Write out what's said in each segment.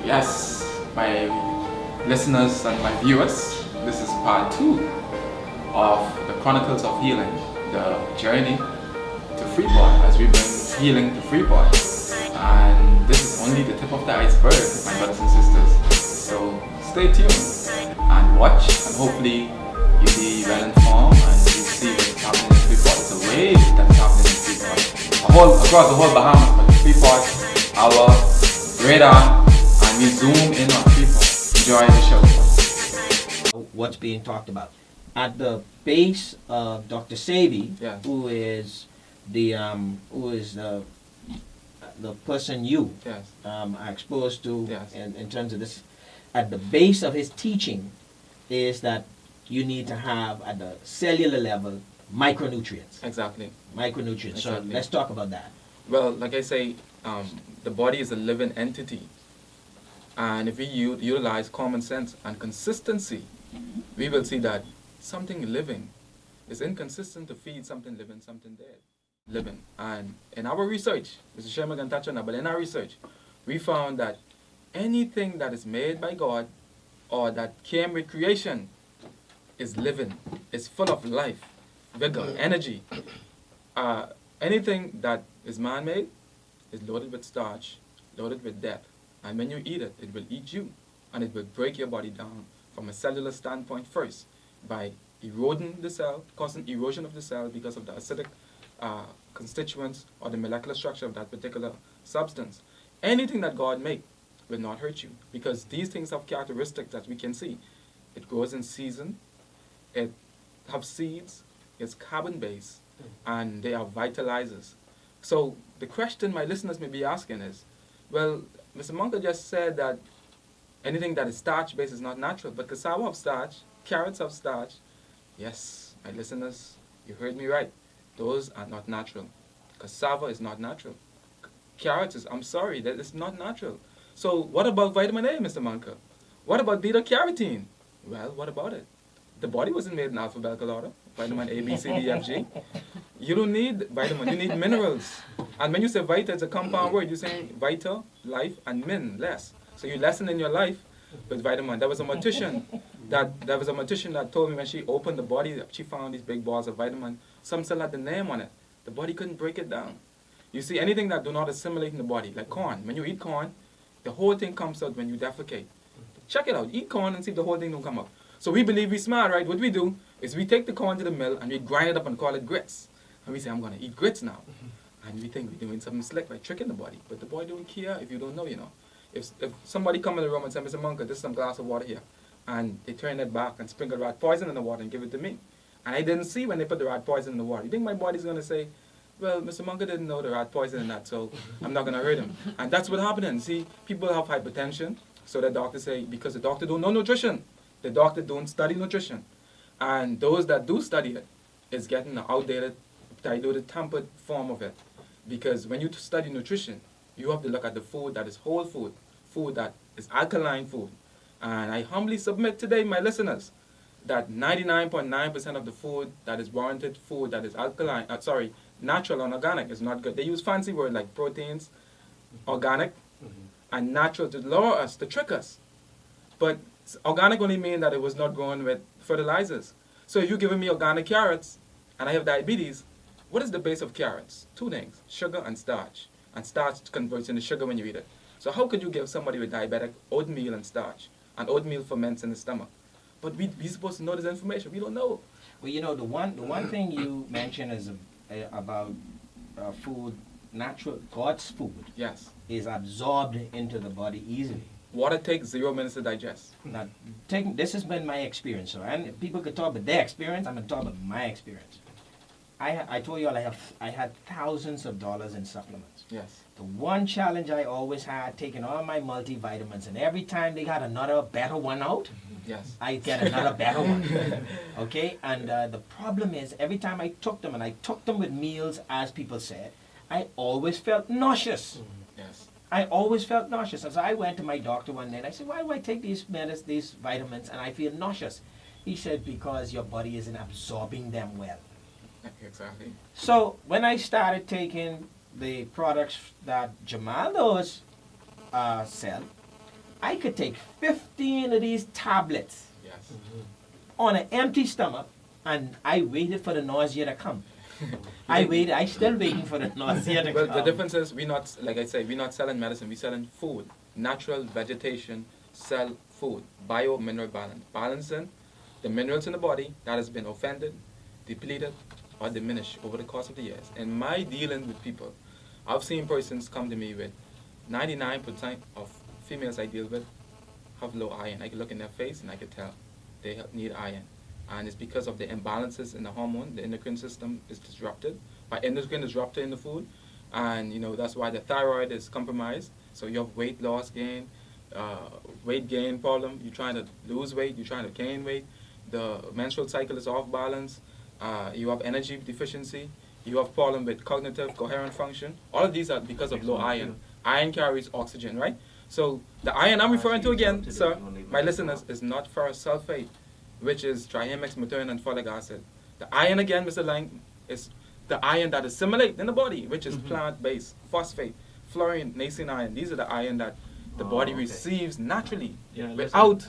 Yes, my listeners and my viewers, this is part 2 of the Chronicles of Healing, the journey to Freeport as we bring healing to Freeport. And this is only the tip of the iceberg, my brothers and sisters. So stay tuned and watch, and hopefully you'll be well informed and you see what's happening in Freeport. It's a wave that's happening in Freeport. Across the whole Bahamas, but Freeport, our radar. We zoom in on people. Enjoy the show. What's being talked about at the base of Dr. Savi, Yes. who is the person you Yes. are exposed to Yes. in terms of this. At the base of his teaching is that you need to have at the cellular level micronutrients. Exactly. Micronutrients. So Exactly. let's talk about that. Well, like I say, the body is a living entity. And if we utilize common sense and consistency, we will see that something living is inconsistent to feed something living, something dead. Living. And in our research, Mr. Sherman can touch on that, but in our research, we found that anything that is made by God or that came with creation is living, is full of life, vigor, energy. Anything that is man-made is loaded with starch, loaded with death. And when you eat it, it will eat you. And it will break your body down from a cellular standpoint first by eroding the cell, causing erosion of the cell because of the acidic constituents or the molecular structure of that particular substance. Anything that God made will not hurt you because these things have characteristics that we can see. It grows in season, it have seeds, it's carbon-based, and they are vitalizers. So the question my listeners may be asking is, well, Mr. Monka just said that anything that is starch-based is not natural, but cassava have starch, carrots have starch. Yes, my listeners, you heard me right. Those are not natural. Cassava is not natural. Carrots is, I'm sorry, that is not natural. So what about vitamin A, Mr. Monka? What about beta-carotene? Well, what about it? The body wasn't made in alphabetical order. Vitamin A, B, C, D, F, G. You don't need vitamin, you need minerals. And when you say vita, it's a compound word. You're saying vita, life, and min, less. So you lessen in your life with vitamin. There was a mortician that told me when she opened the body, she found these big balls of vitamin. Some still had the name on it. The body couldn't break it down. You see, anything that do not assimilate in the body, like corn. When you eat corn, the whole thing comes out when you defecate. Check it out. Eat corn and see if the whole thing don't come out. So we believe we're smart, right? What we do is we take the corn to the mill and we grind it up and call it grits. And we say, I'm going to eat grits now. And we think we're doing something slick by tricking the body. But the body don't care if you don't know, you know. If somebody come in the room and say, Mr. Monka, this is some glass of water here. And they turn it back and sprinkle rat poison in the water and give it to me. And I didn't see when they put the rat poison in the water. You think my body's going to say, well, Mr. Monka didn't know the rat poison in that, so I'm not going to hurt him. And that's what happened. See, people have hypertension. So the doctor say, because the doctor don't know nutrition. The doctor don't study nutrition. And those that do study it is getting an outdated, diluted, tampered form of it. Because when you study nutrition, you have to look at the food that is whole food, food that is alkaline food. And I humbly submit today, my listeners, that 99.9% of the food that is warranted food that is alkaline, natural and organic is not good. They use fancy words like proteins, organic, and natural to lure us, to trick us. But organic only means that it was not grown with fertilizers. So if you're giving me organic carrots and I have diabetes, what is the base of carrots? Two things, sugar and starch. And starch converts into sugar when you eat it. So how could you give somebody with diabetic oatmeal and starch? And oatmeal ferments in the stomach. But we're supposed to know this information. We don't know. Well, you know, the one thing you mentioned is about food, natural, God's food. Yes. Is absorbed into the body easily. Water takes 0 minutes to digest. Now, this has been my experience. So, and people could talk about their experience. I'm going to talk about my experience. I told you all I had thousands of dollars in supplements. Yes. The one challenge I always had, taking all my multivitamins, and every time they got another better one out, yes, I get another better one. Okay? And the problem is, every time I took them, and I took them with meals, as people said, I always felt nauseous. Yes. I always felt nauseous. And so I went to my doctor one day, and I said, why do I take these vitamins, and I feel nauseous? He said, because your body isn't absorbing them well. Exactly. So when I started taking the products that Jamal knows sell, I could take 15 of these tablets Yes. on an empty stomach, and I waited for the nausea to come. I waited. I still waiting for the nausea to Well, come. the difference is we're not, like I say, we're not selling medicine. We're selling food, natural vegetation, cell food, bio-mineral balance, balancing the minerals in the body that has been offended, depleted, or diminished over the course of the years. In my dealing with people, I've seen persons come to me with 99% of females I deal with have low iron. I can look in their face and I can tell they need iron. And it's because of the imbalances in the hormone. The endocrine system is disrupted by endocrine disruptor in the food. And that's why the thyroid is compromised. So you have weight loss gain, weight gain problem. You're trying to lose weight, you're trying to gain weight. The menstrual cycle is off balance. You have energy deficiency. You have problem with cognitive coherent function. All of these are because of low iron. Iron carries oxygen, right? So the iron I'm referring to again, sir, my listeners, is not ferrous sulfate, which is triamexometerne and folic acid. The iron again, Mr. Laing, is the iron that assimilates in the body, which is plant-based, phosphate, fluorine, nascent iron. These are the iron that the body receives naturally without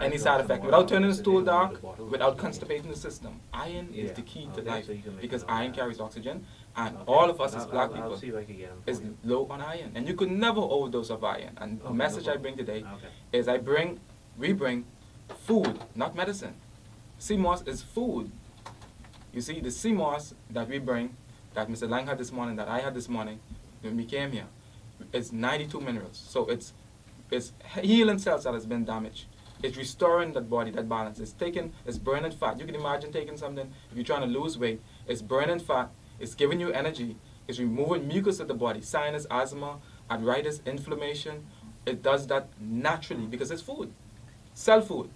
any side effect, without turning the stool dark, without constipating the system. Iron is the key to life because iron carries oxygen, and all of us as black people is low on iron. And you could never overdose of iron. And the message I bring today is we bring food, not medicine. Sea moss is food. You see, the sea moss that we bring, that Mr. Laing had this morning, that I had this morning when we came here, it's 92 minerals. So it's healing cells that has been damaged. It's restoring that body, that balance. It's burning fat. You can imagine taking something, if you're trying to lose weight, it's burning fat, it's giving you energy, it's removing mucus of the body, sinus, asthma, arthritis, inflammation. It does that naturally because it's food. Cell food.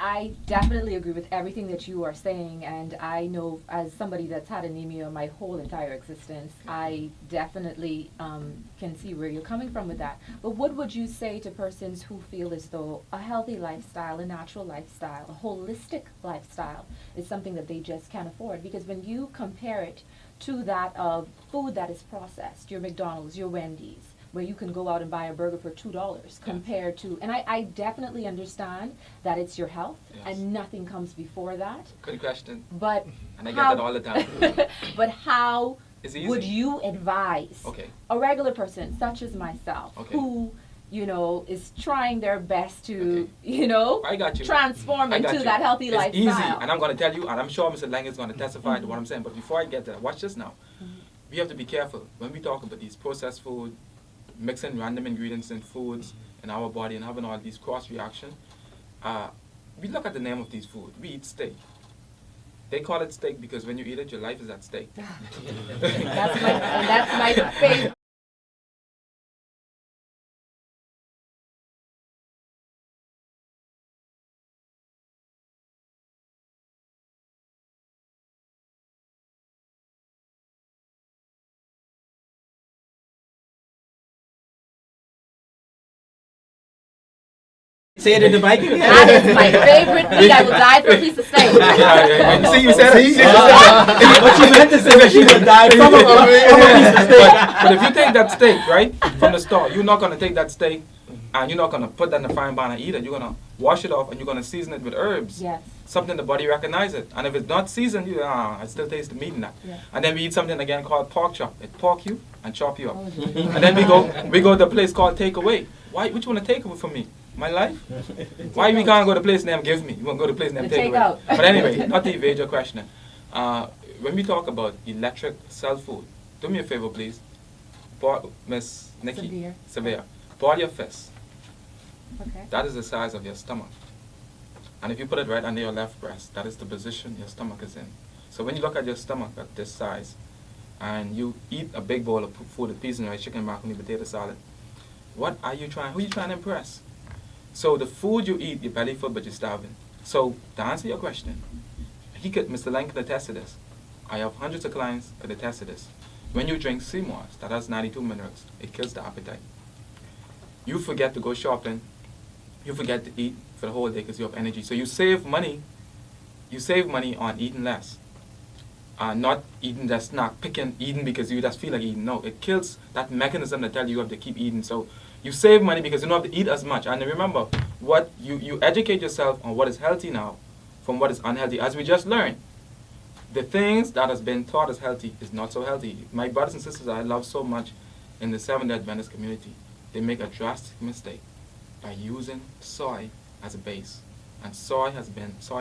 I definitely agree with everything that you are saying, and I know as somebody that's had anemia my whole entire existence, I definitely can see where you're coming from with that. But what would you say to persons who feel as though a healthy lifestyle, a natural lifestyle, a holistic lifestyle is something that they just can't afford? Because when you compare it to that of food that is processed, your McDonald's, your Wendy's, where you can go out and buy a burger for $2 compared to, and I definitely understand that it's your health and nothing comes before that. Good question. But and I get that all the time. but how would easy. you advise a regular person such as myself who, is trying their best to, I got you. transform into that healthy it's lifestyle? Easy, and I'm going to tell you, and I'm sure Mr. Laing is going to testify to what I'm saying. But before I get there, watch this now. We have to be careful when we talk about these processed food, mixing random ingredients in foods in our body and having all these cross reactions. We look at the name of these foods. We eat steak. They call it steak because when you eat it, your life is at stake. that's my favorite. Say it in the mic again. That is my favorite meat. I will die for a piece of steak. You see, you said it. What she meant to say was she would die from a piece of steak. But if you take that steak, right, from the store, you're not going to take that steak and you're not going to put that in the frying pan and eat it. You're going to wash it off and you're going to season it with herbs. Yes. Something the body recognizes. And if it's not seasoned, I still taste the meat in that. Yeah. And then we eat something again called pork chop. It pork you and chop you up. And then we go to a place called takeaway. Why? Which one to take away from me? My life? Why we can't go to a place named give me? You want to go to a place named take away? Out. But anyway, not to evade your question. When we talk about electric cell food, do me a favor, please. Miss Nikki, Severe. Ball your fist. Okay. That is the size of your stomach. And if you put it right under your left breast, that is the position your stomach is in. So when you look at your stomach at this size, and you eat a big bowl of food, with peas and rice, chicken, macaroni, potato salad, who are you trying to impress? So the food you eat, you're belly full, but you're starving. So to answer your question, Mr. Laing can attest to this. I have hundreds of clients that attest to this. When you drink sea moss, that has 92 minerals, it kills the appetite. You forget to go shopping. You forget to eat for the whole day because you have energy. So you save money. You save money on eating less. Not eating that snack, eating because you just feel like eating. No, it kills that mechanism that tells you have to keep eating. So You save money because you don't have to eat as much. And remember, what you educate yourself on what is healthy now from what is unhealthy. As we just learned, the things that has been taught as healthy is not so healthy. My brothers and sisters I love so much in the Seventh-day Adventist community, they make a drastic mistake by using soy as a base. And soy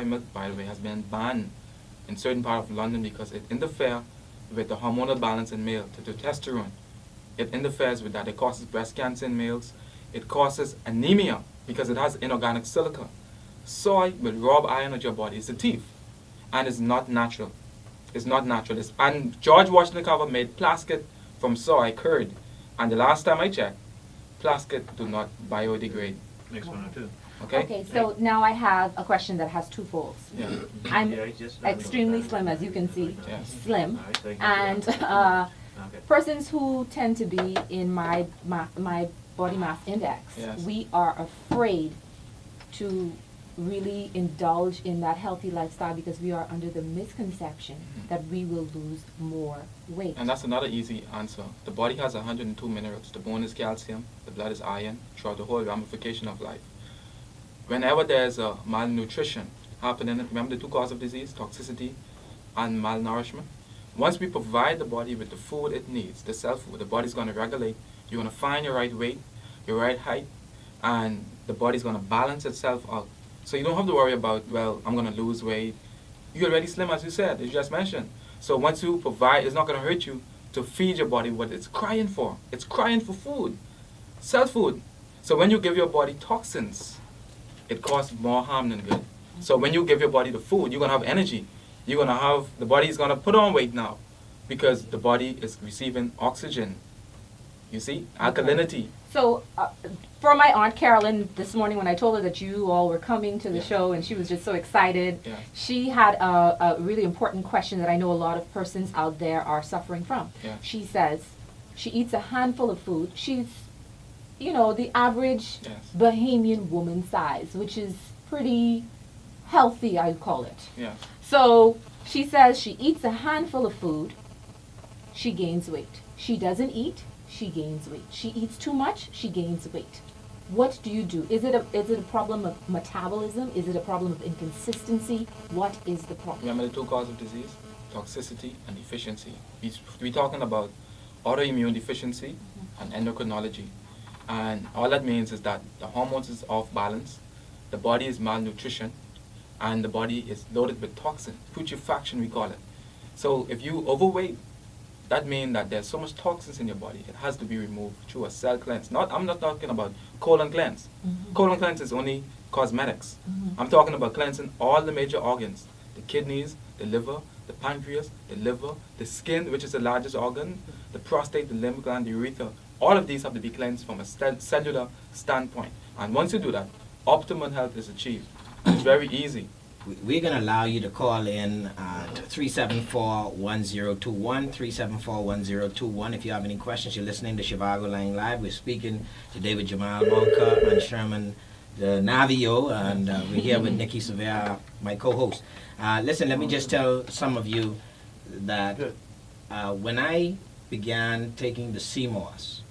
milk, by the way, has been banned in certain part of London because it interferes with the hormonal balance in male, the testosterone. It interferes with that. It causes breast cancer in males. It causes anemia because it has inorganic silica. Soy will rob iron out of your body. It's a thief. And it's not natural. It's not natural. And George Washington Carver made plastic from soy curd. And the last time I checked, plastic do not biodegrade. Next one or two. Okay, so now I have a question that has two folds. Yeah. I'm Yeah, just- extremely slim, as you can see. Yes. Slim. All right, thank you. And Okay. persons who tend to be in my body mass index, Yes. we are afraid to really indulge in that healthy lifestyle because we are under the misconception that we will lose more weight. And that's another easy answer. The body has 102 minerals. The bone is calcium, the blood is iron, throughout the whole ramification of life. Whenever there's a malnutrition happening, remember the two causes of disease, toxicity and malnourishment? Once we provide the body with the food it needs, the self-food, the body's going to regulate. You're going to find your right weight, your right height, and the body's going to balance itself out. So you don't have to worry about, well, I'm going to lose weight. You're already slim, as you said, as you just mentioned. So once you provide, it's not going to hurt you to feed your body what it's crying for. It's crying for food, self-food. So when you give your body toxins, it causes more harm than good. So when you give your body the food, you're going to have energy. You're going to have, the body is going to put on weight now because the body is receiving oxygen. You see, alkalinity. So, for my Aunt Carolyn, this morning when I told her that you all were coming to the Yeah. show and she was just so excited, Yeah. she had a really important question that I know a lot of persons out there are suffering from. Yeah. She says she eats a handful of food. She's, the average Yes. Bahamian woman size, which is pretty healthy, I'd call it. Yeah. So she says she eats a handful of food, she gains weight. She doesn't eat, she gains weight. She eats too much, she gains weight. What do you do? Is it a problem of metabolism? Is it a problem of inconsistency? What is the problem? Remember the two causes of disease? Toxicity and deficiency. We're talking about autoimmune deficiency and endocrinology. And all that means is that the hormones is off balance, the body is malnutrition, and the body is loaded with toxin, putrefaction we call it. So if you overweight, that means that there's so much toxins in your body, it has to be removed through a cell cleanse. I'm not talking about colon cleanse. Colon cleanse is only cosmetics. I'm talking about cleansing all the major organs, the kidneys, the liver, the pancreas, the liver, the skin, which is the largest organ, the prostate, the lymph gland, the urethra. All of these have to be cleansed from a cellular standpoint. And once you do that, optimum health is achieved. It's very easy. We're going to allow you to call in at 374-1021, 374-1021. If you have any questions, you're listening to Zhivargo Laing Live. We're speaking to David Jamal Monka and Sherman Navio, and we're here with Nikki Sevilla, my co-host. Listen, let me just tell some of you that when I began taking the sea moss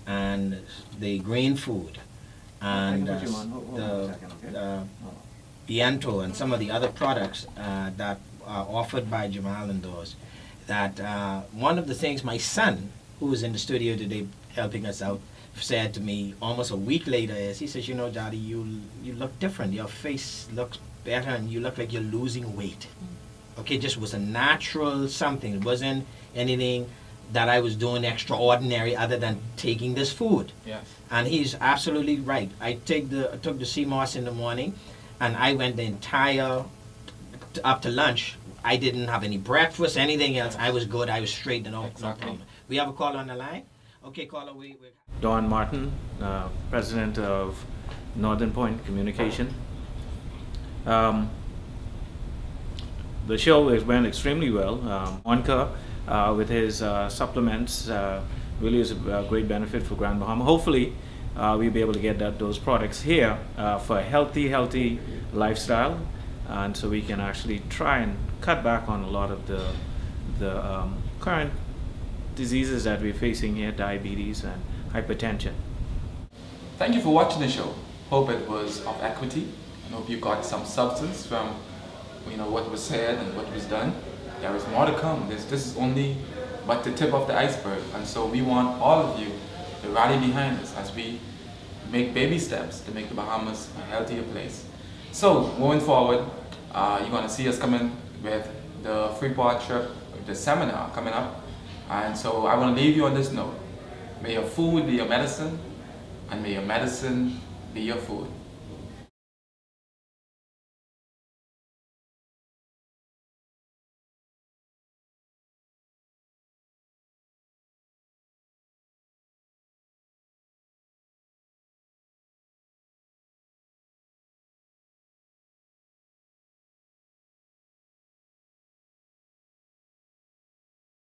and the green food and the Biento and some of the other products that are offered by Jamal and those, that one of the things my son, who is in the studio today helping us out, said to me almost a week later is, he says, Daddy, you look different. Your face looks better and you look like you're losing weight. Okay, it just was a natural something. It wasn't anything that I was doing extraordinary other than taking this food. Yes. And he's absolutely right. I took the sea moss in the morning, and I went the entire up to lunch. I didn't have any breakfast, anything else. I was good. I was straight, no problem. We have a caller on the line. Okay, caller, we. Don Martin, president of Northern Point Communication. The show went extremely well. Monka, with his supplements, really is a great benefit for Grand Bahama. Hopefully, we'll be able to get those products here for a healthy lifestyle, and so we can actually try and cut back on a lot of the current diseases that we're facing here, diabetes and hypertension. thank you for watching the show. Hope it was of equity, and hope you got some substance from what was said and what was done. There is more to come. This is only but the tip of the iceberg, and so we want all of you to rally behind us as we make baby steps to make the Bahamas a healthier place. So moving forward, you're going to see us coming with the Freeport trip, the seminar coming up, and so I want to leave you on this note. May your food be your medicine, and may your medicine be your food.